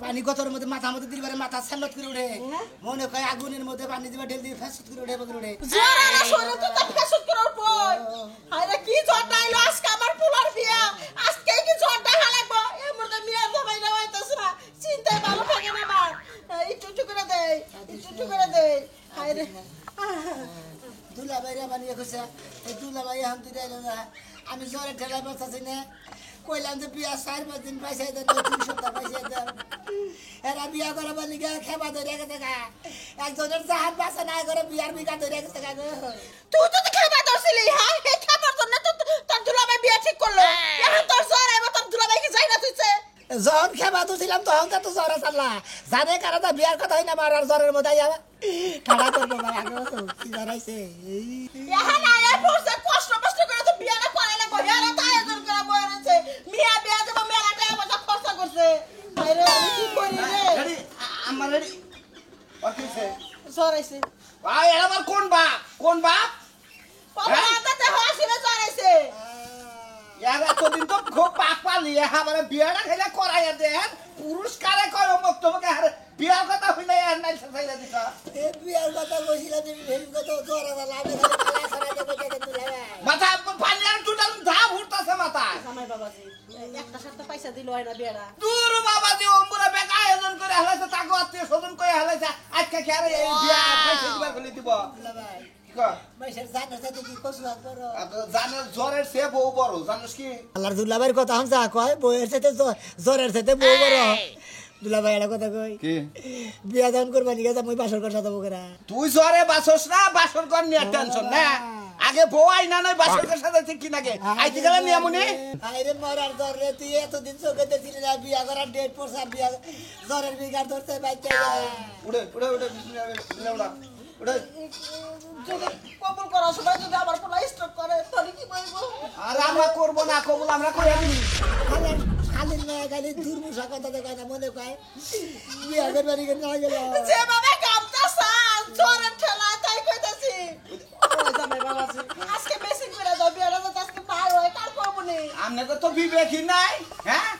পানি গতর মধ্যে মাথার মধ্যে দিলবারে মাথা সালত করে উঠে মনে কয় আগুনের মধ্যে পানি দিবা ঢেল দিয়ে ফেসুত করে উঠে বগরে উঠে জোরে না শোনো তো তা ফেসুত করে উঠবো আরে কি ঝড়টা আইলো আজকে আমার পোলার বিয়া আজকে কি ঝড়টা হালাইবো এর মধ্যে মিয়া জমাই না হইতাছ না চিন্তায় ভালো থাকে না আমার একটু করে দেই একটু করে দেই আরে দুলাভাই রে বানিয়ে কইছে এই দুলাভাই হাম দিতে এলো না আমি জ্বরে ঠেলা বসতাছি না কইলাম যে বিয়া 4-5 দিন পয়সা দেন 3 সপ্তাহ পয়সা দেন এরা বিয়া করে বলি গা খেবা ধরে গেছে গা একজনের জাহাজ বাসা নাই করে বিয়ার বিঘা ধরে গেছে গা তুই তো খেবা দছিলি হ্যাঁ এই খাবার জন্য তো তোর দুলাভাই বিয়া ঠিক করলো এখন তোর জ্বর আইবো তোর দুলাভাই কি যাই না তুইছে যখন খেবা তুছিলাম তখন তো জ্বরে চাল্লা জানে কারা তো বিয়ার কথা হই না মারার জ্বরের মধ্যে যাবে কাটা করবো ভাই আগে তো কি জানাইছে এখন আয়া পড়ছে কষ্ট কষ্ট করে তো বিয়াটা করাইলে গয়ারা তো আয়োজন করা বয়ারেছে মিয়া বিয়া দেব মেলাটা আমার খরচ করছে আরে আমি কি করি রে রেডি আমার রেডি ওকেছে সরাইছে ভাই এরা আমার কোন বাপ বাবা তাতে হাসিরে সরাইছে ইয়ার এতদিন তো খুব পাক পালি আমারে বিয়াটা খেলে করাইয়া দেন পুরস্কারে কয় অমুক তোমাকে আর বিয়ার কথা হইলে আর নাই সাইলা দিছা এ বিয়ার কথা বসিলা তুমি ভেল কথা জ্বরে লাগে খালি পালা ছড়াইতে কইতে তুলাভাই মাথা পানি আর টোটাল ধাপ উঠতাছে মাথা জামাই বাবাজি একটা সাথে পয়সা দিল হয় না বিয়াটা দূর বাবা দি ওমরে বেকা আয়োজন করে হালাইছে তাকে আত্মীয় স্বজন কই হালাইছে আজকে কি আর এই বিয়া পয়সা দিবার বলি দিব তুলাভাই কি কয় মাইশের জানার সাথে কি কসবা করো জানে জ্বরের সে বউ বড় জানিস কি আল্লাহর দুলাভাইয়ের কথা হন যা কয় বউয়ের সাথে জ্বরের সাথে বউ বড় দুলাভাই এটা কথা কই কি বিয়া দান করবানি গেছে মই বাসর করতে দেবো করে তুই জ্বরে বাসস না বাসর কর নিয়ে টেনশন না আগে বউ আইনা নয় বাসরের সাথে ঠিক কি নাকি আইতে গেলে নিয়মনি আইরে মরার জ্বরে তুই এতদিন চোখে দেখছিলি না বিয়া করার ডেট পড়ছে বিয়া জ্বরের বিঘার ধরতে বাইতে উড়ে বিসমিল্লাহ উড়া উড়ে যদি কবুল করার সময় যদি আমার পোলা স্টক করে তাহলে কি বলবো আর আমরা করব না কবুল আমরা করে দিই খালি না খালি দুর্মুষা কথা দেখায় না মনে কয় বিয়া করবানি না গেল যে বাবা কামটা সাল জোরে ঠেলা তাই কইতাছি ও জামাই বাবাজি আজকে বেশি করে দাও বিয়াটা তো আজকে ভাই হয় কার করব নি আমনে তো বিবেকই নাই হ্যাঁ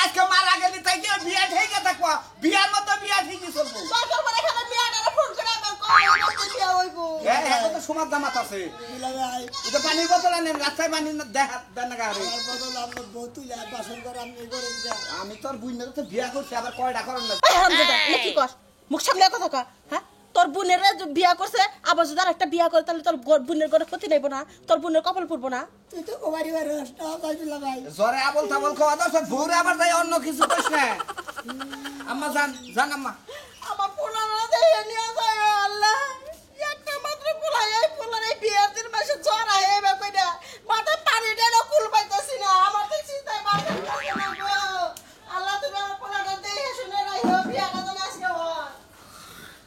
আজকে মারা গেলি তাই কি বিয়া ঠিক থাকবো বিয়ার মতো বিয়া ঠিকই চলবো সরকার মানে এখানে বিয়াটা ফোন করে আমার কই বিয়া হইবো হ্যাঁ তো সমাজ দামাত আছে দুলাভাই এটা পানি বোতল নেন রাস্তায় পানি দেখা দেন না গাড়ি আর বদল আমরা বউ তুলে বাসন করে আমি করেন যা আমি তোর বুইনা তো বিয়া করছি আবার কয়টা করেন না এই হারামজাদা এ কি কর মুখ সামনে কথা কর হ্যাঁ তোর বোনের বিয়া করছে আবার যদি একটা বিয়া করে তাহলে তোর বোনের ঘরে ক্ষতি নেব না তোর বোনের কপাল পড়বো না তুই তো কুমারী বাড়ি না দুলাভাই জ্বরে আবল তাবল খাওয়া দাও সব ভোরে আবার যাই অন্য কিছু কইস না আম্মা জান আম্মা আমার পোলা না দেয় নিয়ে যায় আল্লাহ একটা মাত্র পোলা এই পোলার এই বিয়ার দিন মাসে জ্বর আহে এবে কইরা মাথা পানি দেন কুল পাইতাছি না আমার তো চিন্তায় মাথা লাগে না গো আল্লাহ তুমি আমার পোলাটা দেখে শুনে রাখো বিয়াটা যেন আজকে হয়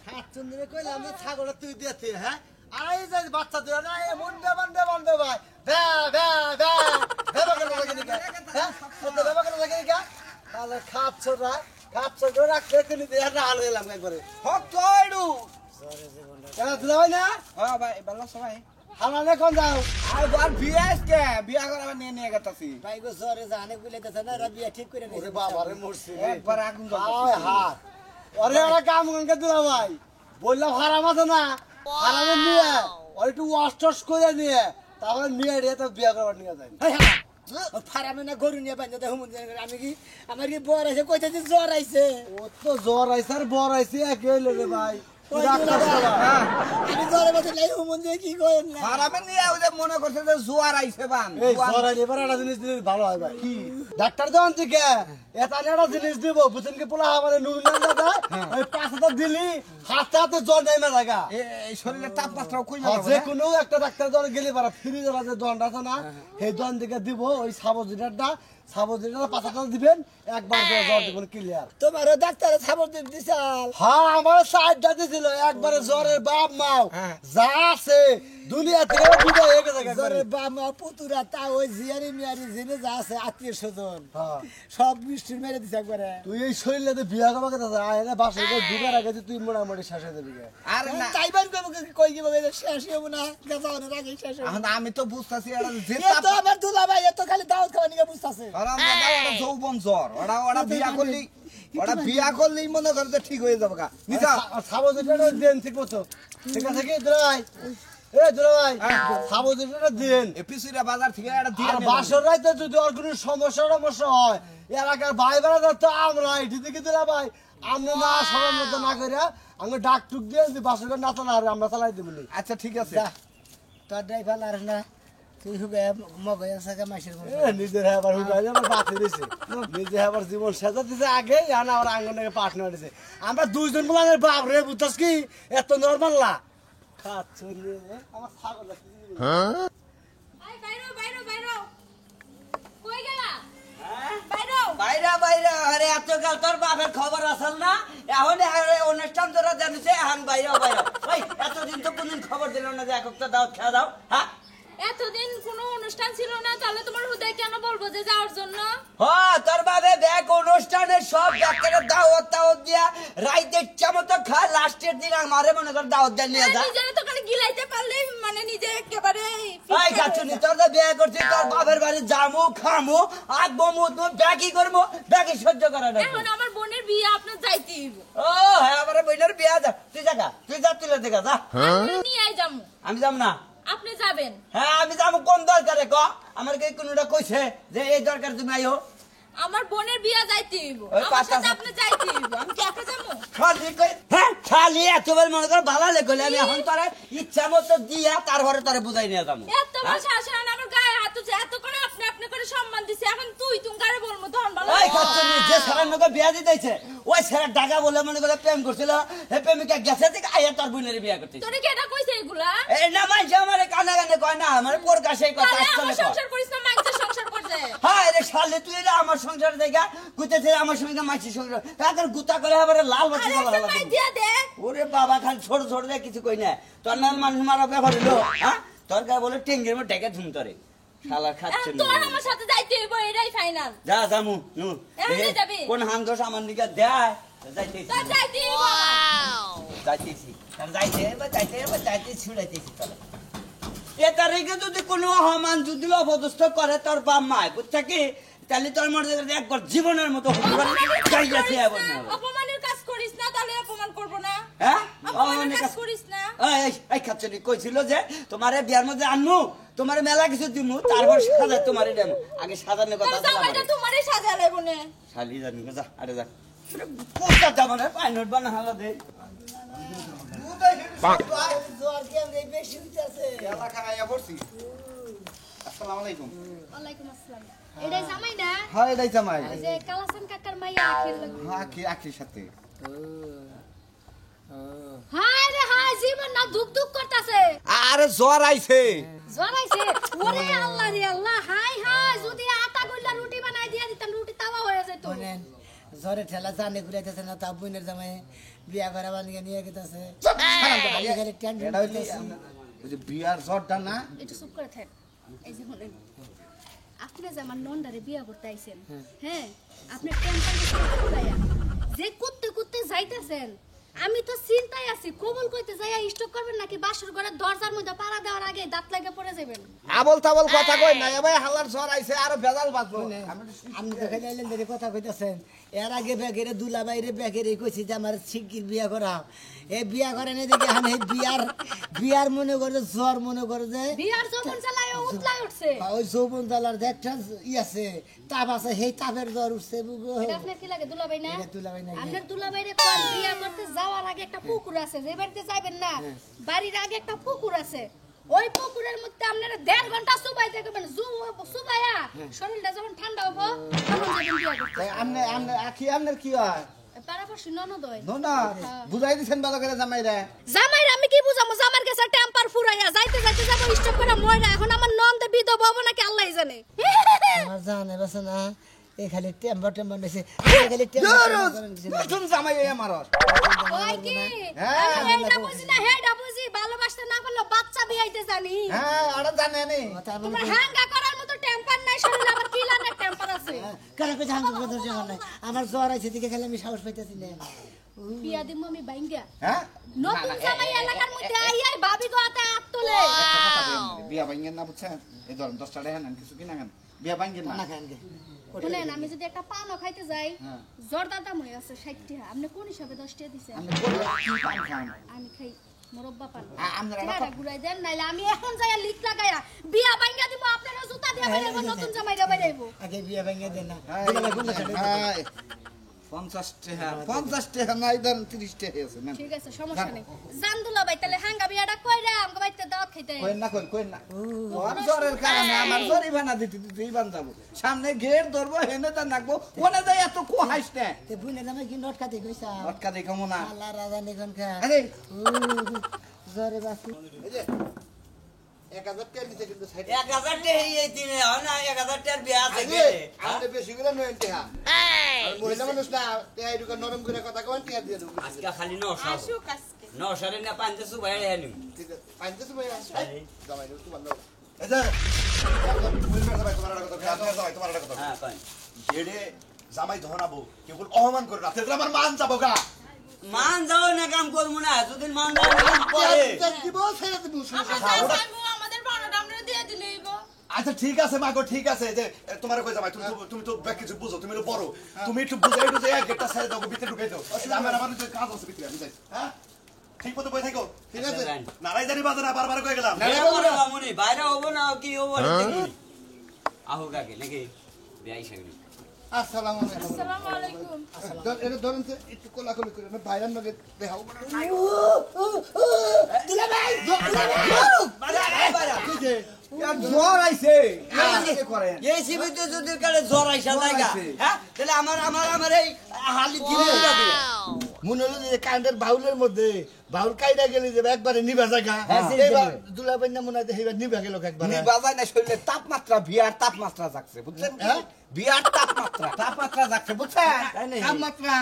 হাত চুন্দরে কইলাম যে ছাগল তুই দিয়েছিস হ্যাঁ আই যে বাচ্চা তুই না এ মুন্ডে ভাই দে বাগের লাগে নিকা হ্যাঁ তো দে বাগের লাগে নিকা তাহলে খাপছ করে রাখতে কিনি দে না হাল গেলাম একবারে হক তোইডু কেন দুলাভাই না হ্যাঁ ভাই ভালো সবাই হামানে কোন যাও আর বার বিয়া আজকে বিয়া করে আবার নিয়ে গেতাছি ভাই গো জরে জানে কইলেতেছ না রাবিয়া ঠিক করে নিছে ওরে বাবারে মরছি একবার আগুন হায় হাত ওরে ওরা কাম করে দিলা ভাই বললাম হারাম আছে না হারামে নিয়ে ওর একটু ওয়াশ করে নিয়ে তাহলে নিয়ে রে তো বিয়া করবার নিয়ে যায় ফারামে না গরু নিয়ে বান্ধে দেখো মন আমি কি আমার কি বর আছে কইতে যে জ্বর আইছে ও তো জ্বর আইছে আর বর আইছে একই হইলো রে ভাই আমি জ্বরে বসে নাই হুমন দিয়ে কি করেন না হারামে নিয়ে ওই যে মনে করছে যে জোয়ার আইছে বান এই জ্বর আইলে এবার একটা জিনিস দিলে ভালো হয় ভাই কি ডাক্তার দেওয়ান থেকে এটা একটা জিনিস দিব বুঝছেন কি পোলা আমাদের নুন না দাদা ওই 5,000 দিলি হাতে জ্বর নেই না লাগা এই শরীরের তাপমাত্রা কই না যে কোনো একটা ডাক্তার জ্বর গেলে পারা ফ্রি জ্বর যে দন্ড আছে না সেই দন্ড দিকে দিব ওই সাবজিটারটা 5,000 দিবেন একবার জ্বর দিবেন ক্লিয়ার তোমারও ডাক্তার খবর দিছাল হ্যাঁ আমার সাইডটা দিছিল একবারে জ্বরের বাপ মাও যা আছে দুনিয়া থেকে বিদায় হয়ে গেছে জ্বরের বাপ মা পুতুরা তা ওই জিয়ারি মিয়ারি জেনে যা আছে আত্মীয় স্বজন হ্যাঁ সব মিষ্টি মেরে দিছে একবারে তুই এই শরীরে বিয়া করবা কথা আয় না বাসে ঢুকার আগে তুই মোটামুটি শেষ হয়ে যাবি আরে না তাইবার কই কি বলে শেষ হইব না গাজা অনেক আগে শেষ হইব এখন আমি তো বুঝতাছি এটা যে এ তো আমার দুলাভাই এত খালি দাওয়াত খাওয়া নিয়ে বুঝতাছে আরাম দাদা ওটা যৌবন জ্বর ওটা বিয়া করলি ওরা বিয়া করলেই মনে করে যে ঠিক হয়ে যাবে গা নিছা সাবো যেটা দেন ঠিক মতো ঠিক আছে কি দুলাই এ দুলাই সাবো যেটা দেন এপিসিরা বাজার থেকে একটা দিয়ে আর বাসর রাইতে যদি আর কোনো সমস্যা হয় এলাকার ভাই বেড়া তো আমরা এটি থেকে দিলা ভাই আমরা না সবার মতো না করে আমরা ডাক টুক দিয়ে যদি বাসর না চালা আর আমরা চালাই দেবো নি। আচ্ছা ঠিক আছে তোর ড্রাইভার আর না তুই হুগে মগে আছে মাসের নিজের আবার হুকাই যাবে বাতি দিছে নিজে আবার জীবন সেজা দিছে আগে আনা আবার আঙ্গনকে পার্টনার দিছে আমরা দুইজন বলে বাপ রে বুঝছস কি এত নরমাল না খাচ্ছ আমার ছাগল আই বাইরো বাইরো বাইরো কই গেলা বাইরো বাইরা বাইরা আরে এতকাল তোর বাপের খবর আসল না এখন অনুষ্ঠান তোরা জানিছে এখন বাইরা বাইরা ওই এতদিন তো কোনদিন খবর দিল না যে একক তো দাওয়াত খেয়া দাও হ্যাঁ এতদিন কোনো অনুষ্ঠান ছিল না তাহলে তোমার হুদায় কেন বলবো যে যাওয়ার জন্য হ্যাঁ তোর বাপে দেখ অনুষ্ঠানের সব ডাক্তারের দাওয়াত দিয়া রাইতে ইচ্ছা মতো খা লাস্টের দিন আমারে মনে কর দাওয়াত দিয়ে নিয়ে যা নিজের তো খালি গিলাইতে পারলেই মানে নিজে একেবারে এই কাচুনি তোর তো বিয়ে করছিস তোর বাপের বাড়ি যামু খামু আঁকবো মুদবো ব্যাকি করবো ব্যাকি সহ্য করা না এখন আমার বোনের বিয়ে আপনার যাইতেই হইব ও হ্যাঁ আমার বোনের বিয়া যা তুই যা তুলে দেখা যা আমি নিয়ে আই যামু আমি যাম না আপনি যাবেন হ্যাঁ আমি যাবো কোন দরকারে ক আমার কি কোনটা কইছে যে এই দরকার তুমি আইও আমার বোনের বিয়ে যাইতে হইব ওই আমার পাঁচটা সাথে আপনি যাইতে হইব আমি কি একা যাবো খালি কই হ্যাঁ খালি এতবার মনে কর ভালো লেগে আমি এখন তোরে ইচ্ছা মতো দিয়া তারপরে তোরে বুঝাই নিয়ে যাবো এত বছর আসে আমার গায়ে হাত তুলছে এত করে আপনি আপনি করে সম্মান দিছে এখন তুই গারে বলবো ধন ভালো এই কাচ্চনি যে সারার নকে বিয়া দিতেছে ওই সারা টাকা বলে মনে করে প্রেম করছিল হে প্রেমিকা গেছে থেকে আইয়া তোর বোনের বিয়া করতেছে তোরে কি এটা কইছে এগুলা এই না মাইছে আমারে কানে কানে কয় না আমার প্রকাশে কথা তাহলে আমার আসলে কয় সংসার করিস না মানুষের সংসার করছে হ্যাঁ রে শালে তুই এরা আমার সংসার দেখা কইতেছে আমার সঙ্গে মাছি সংসার কাকার গুতা করে আবার লাল বাতি আরে একটা মাই দিয়া দে ওরে বাবা খালি ছোট ছোট দেখ কিছু কই না তোর নাম মানুষ মারা ব্যাপার হলো হ্যাঁ তোর গায়ে বলে টেঙ্গের মধ্যে ডেকে ধুম তরে শালা খাচ্ছে তোর আমার সাথে যাইতে হইব এটাই ফাইনাল যা জামু নু এমনি যাবি? কোন হান দোষ আমার দিকে দেয় যাইতেছি তোর যাইতে হইব যাইতেছি আর যাইতে ছুড়াইতেছি তোর এ তারিখে যদি কোনো অহমান যদি অপদস্থ করে তোর বাপ মায় বুঝছা কি তাহলে তোর মনে একবার জীবনের মতো হতে পারে যাই যাচ্ছে এবার না অপমানের কাজ করিস না তাহলে অপমান করব না হ্যাঁ অপমানের কাজ করিস না এই খাচ্ছনি কইছিল যে তোমারে বিয়ার মধ্যে আনমু তোমারে মেলা কিছু দিমু তারপর সাজা তোমারে দেবো আগে সাজানোর কথা তোর জামাইটা তোমারই সাজালে বনে শালি জানি যা আরে যা পোস্টার দাও মানে পাই নোট বানা হালা দে এলাকা আয়া পড়ছি আসসালামু আলাইকুম ওয়ালাইকুম আসসালাম। এটাই জামাই না? হ্যাঁ এটাই জামাই ওই যে কালাসান কাকার মাইয়া আখির লাগবে। হ্যাঁ কি আখির সাথে হায় রে হায়, জীবন না দুক দুক করতাছে। আরে জ্বর আইছে জড়াইছে। ওরে আল্লাহ রে আল্লাহ, হায় হায়, যদি আটা গইলা রুটি বানাই দিয়া দিতাম, রুটি তাওয়া হয়ে যেত। জ্বরে ঠেলা জানে ঘুরাইতেছে না তা বোনের জামাই বিয়া করা বানিয়ে নিয়ে গেতেছে এটা হইলে ওই যে বিয়ার জ্বরটা না একটু চুপ করে থাক। এই যে শুনেন, আপনি যে আমার নন্দারে বিয়া করতে আইছেন, হ্যাঁ, আপনি যে করতে করতে যাইতেছেন, আমি তো চিন্তায় আছি কবুল কইতে যাইয়া স্টক করবেন নাকি বাসর ঘরের দরজার মধ্যে পাড়া দেওয়ার আগে দাঁত লাগে পড়ে যাবেন। আবল তাবল কথা কই না এবার হালার জ্বর আইছে আর ভেজাল বাজবো আপনি তো খালি আইলেন ধরে কথা কইতেছেন। এর আগে ব্যাগেরে দুলা বাইরে ব্যাগেরে কইছি যে আমার শিগগির বিয়া করা। এই বিয়া করে না দেখে আমি বিয়ার মনে করে জ্বর মনে করে যে বিয়ার যখন চালায় উতলায় উঠছে। ওই যৌবন জালার যে একটা ই আছে তাপ আছে, সেই তাপের জ্বর উঠছে বুগো। এটা আপনার কি লাগে দুলাভাই না? এটা দুলাভাই না। আপনার দুলাভাইরে কোন বিয়া করতে যাওয়ার আগে একটা পুকুর আছে, যে বাড়িতে যাবেন না, বাড়ির আগে একটা পুকুর আছে। ওই পুকুরের মধ্যে আপনারা 1.5 ঘন্টা চুবাইতে করবেন। চুবাইয়া শরীরটা যখন ঠান্ডা হবো তখন যাবেন বিয়া করতে। আমনে আমনে আখি আমনের কি হয় পারাপারছি ননদ হয়। না বুঝাই দিছেন ভালো করে জামাই রে জামাইর আমি কি বুঝামো? জামার কাছে টেম্পার ফুরাইয়া যাইতে যাইতে যাবো স্টপ করে ময়রা। এখন আমার নন্দে বিধবা হবো নাকি আল্লাহই জানে। আমার জানে বাসে না, এই খালি টেম্বার নেছে, খালি নতুন জামাই আমার ওই কি হ্যাঁ, আমি এইটা বুঝি না, হেডা বুঝি। ভালোবাসতে না পারলে বাচ্চা বিয়াইতে জানি। হ্যাঁ ওরা জানে নি তোমার হাঙ্গা করার মতো টেম্পার নাই শরীরে, আমার কি লানের টেম্পার আছে। কেন কইছে হাঙ্গা কথা জানা নাই। আমার জ্বর আছে দিকে খালি আমি সাহস পাইতেছি না। বিয়া দিমু আমি বাইঙ্গা। হ্যাঁ নতুন জামাই এলাকার মধ্যে আইয়াই ভাবি গোতে হাত তোলে। বিয়া ভাঙ্গেন না বুঝছেন এই ধরেন 10 টাকা হেন কিছু কিনা কেন বিয়া ভাঙ্গেন না না খান গে শুনেন আমি যদি একটা পানও খাইতে যাই জর্দার দাম হয়ে আছে 60 টাকা আপনি কোন হিসাবে 10 টাকা দিছেন আমি বললাম কি পান খান আমি খাই মোরব্বা পান আমরা চেহারা ঘুরাই দেন নাইলে আমি এখন যাইয়া লিক লাগাইয়া বিয়া ভাঙা দিব আপনারা জুতা দিয়া বাইরাইবো নতুন জামাইরা বাইরাইবো আগে বিয়ে ভেঙে দেন না হ্যাঁ 50 টাকা নাই দেন 30 টাকা আছে না ঠিক আছে সমস্যা নেই জানদুলা ভাই তাহলে হাঙ্গা বিয়াটা কইরা আমগো বাইতে দাওয়াত খাইতে কইন না ওর জ্বরের কারণে আমার জরিমানা দিতেই বান যাব সামনে গেট ধরবো হেনে তা নাকবো ওনে যাই এত কো হাইস না তে বুনে নামে কি নোট খাতে কইছা অটকা দেখামো না আল্লাহ রাজা নিগন খা আরে জরে বাসি এই যে 1000 টাকা দিতে কিন্তু 1000 টাকা এই দিনে হয় না 1000 টাকার বিয়া আছে আরে আপনি বেশি করে নয় টাকা আর মহিলা মানুষ না টাকা এটুকু নরম করে কথা কন টাকা দিয়ে দেব আজকে খালি 900 আসুক আজকে 900 রে না 500 বাইরে আনি ঠিক আছে পাঁচতে ভাই জামাই একটু ভালো এই যে তুমি মেরে ভাই তোমার কথা জামাই তোমার কথা হ্যাঁ পাই এড়ে জামাই ধনাবো কেবল অপমান করে না তাহলে আমার মান যাবো গা মান যাও না কাম করবো না এতদিন মান যাও না কাম করে দিব ছেড়ে দিব আমাদের ভাড়াটা আপনারা দিয়ে দিলেইব আচ্ছা ঠিক আছে মাগো ঠিক আছে যে তোমার কই জামাই তুমি তো কিছু বুঝো তুমি তো বড় তুমি একটু বুঝাই একটু যে গেটটা ছেড়ে দাও ভিতরে ঢুকে দাও আমার যে কাজ আছে ভিতরে আমি যাই হ্যাঁ ঠিক মতো বই থাকো ঠিক আছে নারাই জানি বাজারে বারবার কই গেলাম মামুনি বাইরে হবো না কি হবো দেখি আহো কাকে নাকি বিয়াই সাগরি আসসালামু আলাইকুম আসসালামু আলাইকুম এটা ধরেন তো একটু কোলাকুলি করে না বাইরের লগে দেখাও দিলা ভাই জ্বর আইছে করেন এই সিবিতে যদি কালে জ্বর আইসা জায়গা হ্যাঁ তাহলে আমার এই হালি দিলে যাবে মনে হলো যে কারেন্টের বাউলের মধ্যে বাউল কাইরা গেলে যে একবারে নিভা জায়গা এবার দুলাবাই না মনে হয় এবার নিভা গেল একবারে নিভা যায় না শরীরে তাপমাত্রা বিয়ার তাপমাত্রা যাচ্ছে বুঝছেন হ্যাঁ? বিয়ার তাপমাত্রা যাচ্ছে বুঝছেন তাপমাত্রা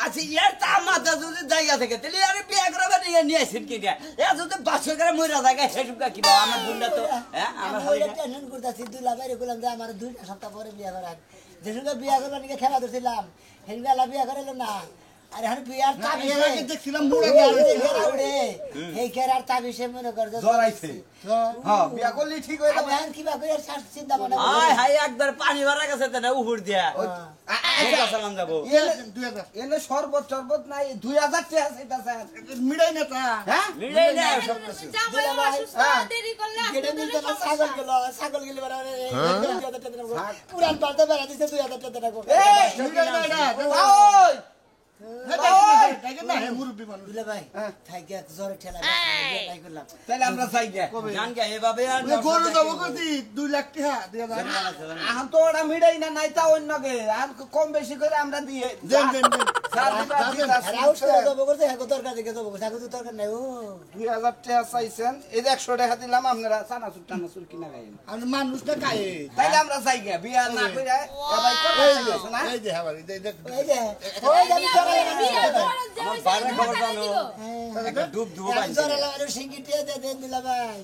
আচ্ছা ইয়ার তাপমাত্রা যদি জায়গা থেকে তাহলে আর বিয়া করবে নিয়ে আসেন কি দিয়া এ যদি 500 করে মইরা জায়গা সেটুকা কি বাবা আমার বুন্ডা তো হ্যাঁ আমার আমি ওইটা টেনশন করতেছি দুলা বাইরে বললাম যে আমার 2 সপ্তাহ পরে বিয়া করার যেসঙ্গে বিয়া করবার নিকে খেলা ধরছিলাম হেনবেলা বিয়া করাইলো না আরে হার বিয়ার তাবিশে দেখছিলাম বুড়া গাড়ি এই কেরার তাবিশে মনে কর জ্বর আইছে হ্যাঁ বিয়া করলে ঠিক হয়ে যাবে আমি কি বা করে চিন্তা ভাবনা আয় হাই একবার পানি ভরা গেছে তো না উহুর দিয়া আচ্ছা সালাম যাবো এনে শরবত নাই 2000 টাকা চাইতাছে মিড়াই না তা হ্যাঁ মিলে না সব কিছু জামাই অসুস্থ দেরি করলে গেড়ে আসতে নিতে দিলে ছাগল গেলে বারে পুরান পাল্টা বেড়া দিতে 2000 টাকা রাখো এই মিড়াই না ওই মুরব্বী মানুষ দুলা ভাই থাইকে জ্বরে ঠেলা বিয়া নাই করলাম তাহলে আমরা চাই গে জান গে এভাবে আর গরু দেবো করছি 2 লাখ টাকা দিয়ে দাও এখন তো ওরা মিড়াই না নাই তা অন্য গে আর কম বেশি করে আমরা দিয়ে দেন দেন দেন রাউস করে দেবো করতে হ্যাঁ দরকার দেখে দেবো করতে তো দরকার নাই ও 2000 টাকা চাইছেন এই যে 100 টাকা দিলাম আপনারা চানাচুর টানাচুর কিনা গাইন আমি মানুষটা কায়ে তাইলে আমরা চাই গে বিয়া না কইরা এবাই করতে না এই যে হাবারি দেখ এই যে ওই যে আমার বাইরে খবর জানো একটা ডুব ডুব আইছে জ্বরে লাগানো সিঙ্গিটিয়ে দে দেন দিলা ভাই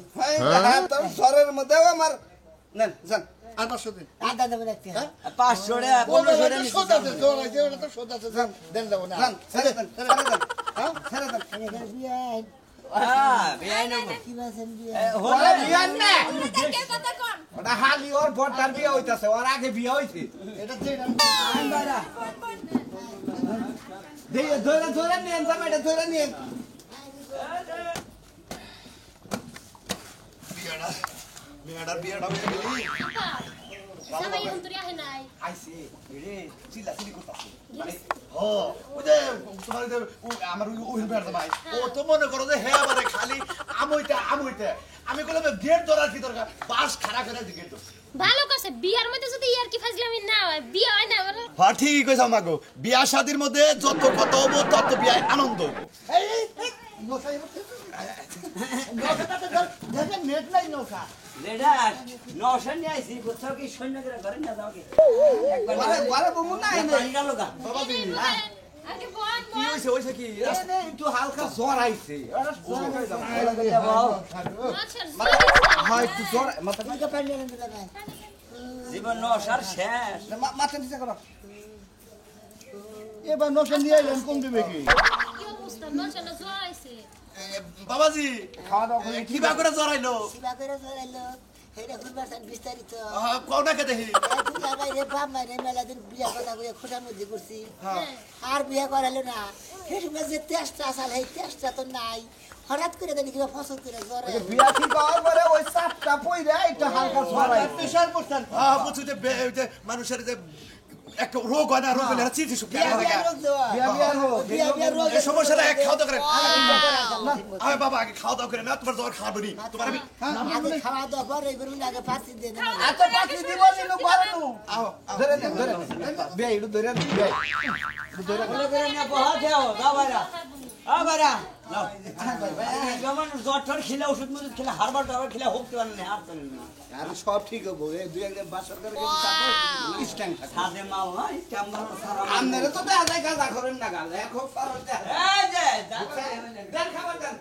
হ্যাঁ তো জ্বরের মধ্যেও আমার নেন যান আর 500 দিন আদা দেবো দেখতে 500 টাকা 1500 টাকা সোজা আছে জ্বর আছে ওটা তো সোজা আছে দেন দেবো না যান ছেড়ে দেন হ্যাঁ ছেড়ে দেন বিয়া হ্যাঁ বিয়াই নেব কি বাসেন বিয়া ওরা বিয়া না দেখে কথা কোন ওটা হালি ওর বড়টার বিয়া হইতাছে ওর আগে বিয়া হইছে এটা যে দিয়ে ধরে নিয়েন জামাইটা ধরে নিয়েন বিয়াটা হয়ে গেলি জামাই এখন তুই আহে নাই আইছে রে চিল্লা চিল্লি করতাছে ও ওই যে তোমার যে আমার ওই বেড়া ভাই ও তো মনে করো যে হে আমারে খালি আমইতে আমি বললাম গেট ধরার কি দরকার বাস খাড়া করে দি গেট ভালো কাছে বিয়ার মধ্যে যদি ইয়ার কি ফাজলামি না হয় বিয়া হয় না আমার হ্যাঁ ঠিকই কইছ আমাগো বিয়া শাদির মধ্যে যত কত হবো তত বিয়ায় আনন্দ নেট নাই নৌকা লেডা 900 নিয়ে আইছি কোথাও কি সৈন্য করে ঘরে না যাও কি একবার ঘরে বমু না এনে পানি গেল গা আগে বল কি হইছে কি এনে একটু হালকা জ্বর আইছে ওরা জ্বর হয়ে যাবে হ্যাঁ একটু জ্বর মাথা তোমাকে পানি এনে দিলা ভাই জীবন 900 শেষ মাথা নিচে করো এবার নৌকা নিয়ে এলেন কোন দিবে কি কি অবস্থা নচলা জড়াইছে বাবাজি খাওয়া দাওয়া করে কিবা করে জড়াইলো সিবা করে ধরাইলো হেরে খুলবার বিস্তারিত কও না কে দেখি দুলা ভাই রে বাপ মারে মেলা দিন বিয়া কথা কইয়া খোঁটার মধ্যে করছি হ্যাঁ আর বিয়া করালো না সেই সময় যে তেজটা আসাল এই তেজটা তো নাই হঠাৎ করে দেখি কিবা ফসল করে জ্বরে বিয়া ঠিক হওয়ার পরে ওই চাপটা পইরা এটা হালকা ছড়াই প্রেশার পড়ছেন বুঝছো যে যে মানুষের যে একটা রোগ হয় না রোগ হলে চিঠি শুকিয়ে বিয়া রোগ দেওয়া বিয়া রোগ এই সমস্যাটা এক খাওয়া দাওয়া করেন আরে বাবা আগে খাওয়া দাওয়া করে না তোমার জ্বর খাবো নি তোমার আমি আগে খাওয়া দাওয়া পরে এগুলো আগে ফাঁসি দিয়ে দেন এত পাখি দিব নিনু ঘরে নু আও ধরে নে বিয়া একটু ধরে নে বিয়া বলে করে না বহা দেও দাও বাইরা বাইরা নাও যেমন জ্বর ঠর খেলে ওষুধ মজুদ খেলে হারবার টারবার খেলে হোক তো না আর চলে না আর সব ঠিক হবে এই দুই একদিন বাসর করে কিন্তু চাপে স্ট্যান্ড থাকে সাদে মাও হয় কেমন সারা আমনেরে তো দেখা যায় কাজা করেন না গাল এখন পারো দেখ এই যে দেন খাবার দেন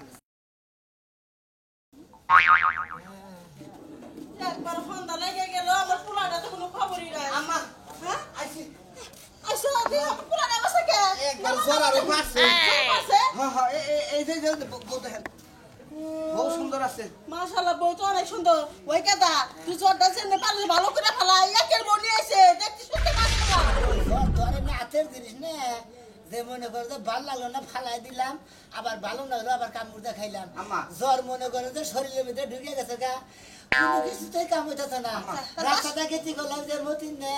একবার ফোনটা লেগে গেল আমার পোলাটা তো কোনো খবরই নাই আম্মা হ্যাঁ আইছি আচ্ছা তুই আমার পোলাটা বসে কে একবার জ্বর আর পারছে আছে হ্যাঁ হ্যাঁ এই যে বউ দেখেন বহু সুন্দর আছে মাশাআল্লাহ বউ তো অনেক সুন্দর ওই কাদা তুই জ্বরটা চেনে পারলে ভালো করে ফেলা একের বউ নিয়ে এসে দেখছিস শুনতে মাশাআল্লাহ জ্বর ধরে না হাতের জিনিস না যে মনে করে যে ভালো লাগলো না ফালাই দিলাম আবার ভালো লাগলো আবার কামড় খাইলাম আম্মা। জ্বর মনে করে যে শরীরের ভিতরে ঢুকে গেছে গা কোনো কিছুতেই কাম হইতেছে না রাস্তাটা গেছি করলাম যে মতিন নে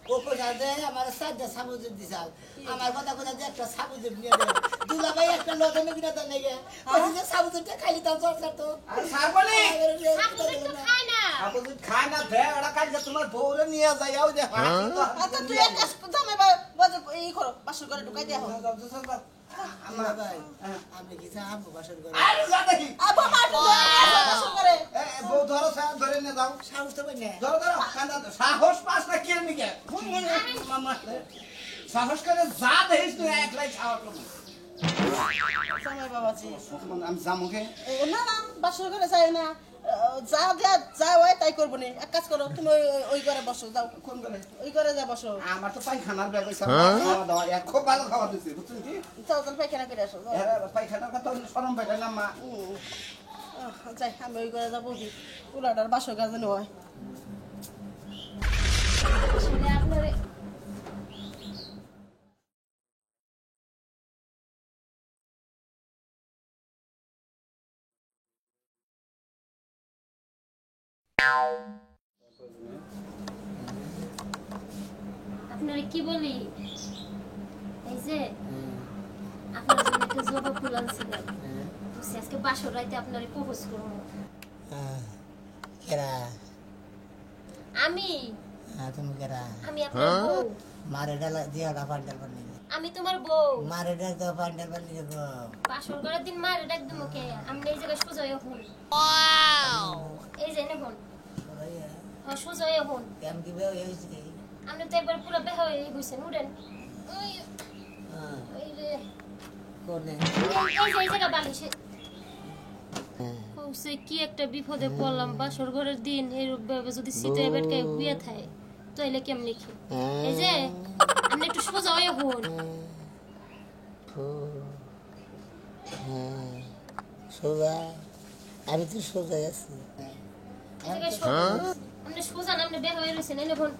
ও কোথা যে আমার সাজা সাবুজুর দিছাল আমার কথা কোথা যে একটা সাবুজুর নিয়ে দেয় দুলা ভাই একটা লজনে কিনা তো নেই গে ওই যে সাবুজুরটা খাইলি তাও জ্বর ছাড়তো আর সারবলি সাবুজুর তো খায় না আপু যদি খায় না দে ওরা কালকে তোমার বউরে নিয়ে যাই ওই যে আচ্ছা তুই এক কাজ জামাই বাজে এই করো বাসর করে ঢুকাই দেও আমার ভাই আমি কি চাবো বাসর করে আর যা দেখি আবা মাটু বাসর করে বউ ধরো ধরে নিয়ে যাও সাহস তো পাই না ধরো ধরো কান্দা তো সাহস পাস না কে নিকে মামা সাহস করে যা দেখিস তুই একলাই খাওয়া করবো জামাই বাবাজি আমি যামুকে না না বাসর করে যাই না যা দেয়া যা হয় তাই করবো নি এক কাজ করো তুমি ওই ঘরে বসো যাও কোন করে ওই ঘরে যা বসো আমার তো পায়খানার ব্যবস্থা খাওয়া দাওয়া খুব ভালো খাওয়া দিচ্ছে বুঝছেন কি যাও তাহলে পায়খানা করে আসো যাও। পায়খানার কথা সরম পাইলাম মা যাই আমি ওই ঘরে যাবো কি পুরাটার বাসর গাছ হয় আসলে আপনার আপনারে কি বলি এই যে আপনার জন্য একটা জবা ফুল আনছিলাম আজকে বাসর রাইতে আপনারে প্রপোজ করবো কেরা আমি তুমি কেরা আমি আপনার বউ মারে ডালা দিয়া পান্ডাল পান্ডি আমি তোমার বউ মারে ডাল তো পান্ডাল পান্ডি দেবো বাসর করার দিন মারে ডাক দেবো কে আমি এই জায়গায় সোজা হয়ে হন এই যে নে হন সোজা হয়ে হন কেমন কি বেও হয়েছে কি আপনি তো একবার পুরো বেহ হয়ে গেছেন উঠেন ওই ওই রে কোনে এই জায়গা বালিশে কৌশে কি একটা বিপদে পড়লাম বাসর ঘরের দিন এইরূপ ভাবে যদি সিটে বেটকে বিয়ে থাকে তাইলে কেমনি কি এই যে আপনি একটু সোজা হয়ে হন সোজা আমি তো সোজা আছি এই জায়গায় সোজা আপনি সোজা না আপনি বেহ হয়ে রয়েছেন এই দেখুন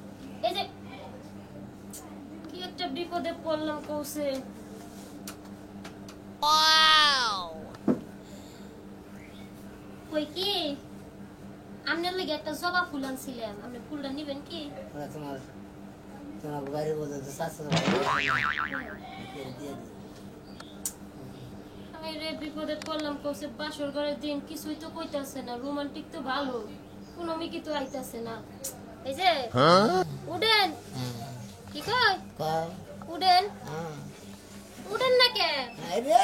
এই যে কি একটা বিপদে পড়লাম কৌশে কই কি আপনার লাগে একটা জবা ফুল আনছিলাম আপনি ফুলটা নেবেন কি তোমার তোমার বাড়ি বলতে তো শাশুড়ি দিয়ে দিই আরে বিপদে পড়লাম কৌশে বাসর ঘরের দিন কিছুই তো কইতাছে না রোমান্টিক তো ভালো কোনো মিকি তো আইতাছে না এই যে উঠেন কি কয় কয় উঠেন হ্যাঁ উঠেন না কে আরে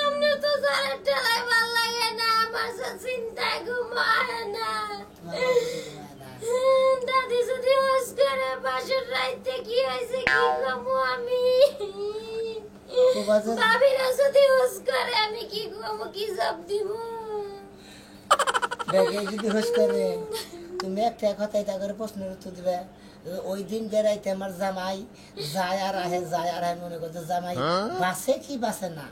আপনি তো সারা ঠেলাই ভাল লাগে না আমার সব চিন্তায় ঘুমায় না দাদি যদি হোস করে বাসর রাইতে কি হয়েছে কি করবো আমি ভাবিরা যদি হোস করে আমি কি করবো কি সব দিব ব্যাগে যদি হোস করে তুমি একটা কথাই তা করে প্রশ্নের উত্তর দিবে ওই দিন বেড়াইতে আমার জামাই যায় আর আহে মনে করছে জামাই বাসে কি বাসে না